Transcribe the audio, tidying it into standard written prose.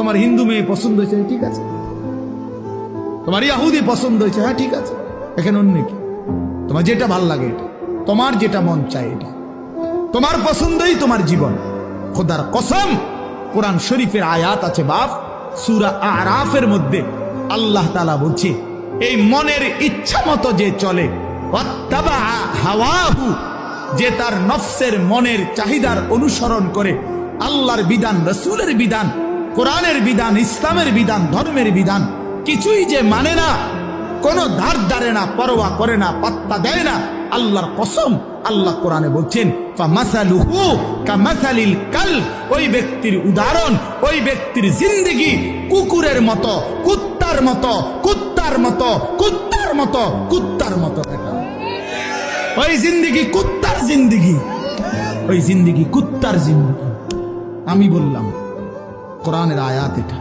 তোমার হিন্দু মেয়ে পছন্দ হয়েছে, ঠিক আছে। তোমার ইহুদি পছন্দ হয়েছে, হ্যাঁ ঠিক আছে। এখানে অন্য কি? তোমার যেটা ভাল লাগে এটা, তোমার যেটা মন চায় এটা, তোমার পছন্দই তোমার জীবন। খোদার কসম, কোরআন শরীফের আয়াত আছে বাপ, সূরা আরাফের মধ্যে আল্লাহ তাআলা বলছে, এই মনের ইচ্ছা মতো যে চলে, ওয়াত্তাবা হাওয়াহু, যে তার নফসের মনের চাহিদার অনুসরণ করে, আল্লাহর বিধান, রাসূলের বিধান, কোরআনের বিধান, ইসলামের বিধান, ধর্মের বিধান কিছুই যে মানে না, কোনো ধার ধারে না, পরোয়া করে না, পাত্তা দেয় না, আল্লাহর কসম, আল্লাহ কোরআনে বলছেন ফামাসালুহু কামাসালিল কালব, ওই ব্যক্তির উদাহরণ, ওই ব্যক্তির জিন্দেগি কুকুরের মতো, কুত্তার মতো, কুত্তার মতো, কুত্তার মতো, কুত্তার মতো। ওই জিন্দেগি কুত্তার জিন্দেগি, ওই জিন্দেগি কুত্তার জিন্দেগি। আমি বললাম কোরআনের আয়াত এটা।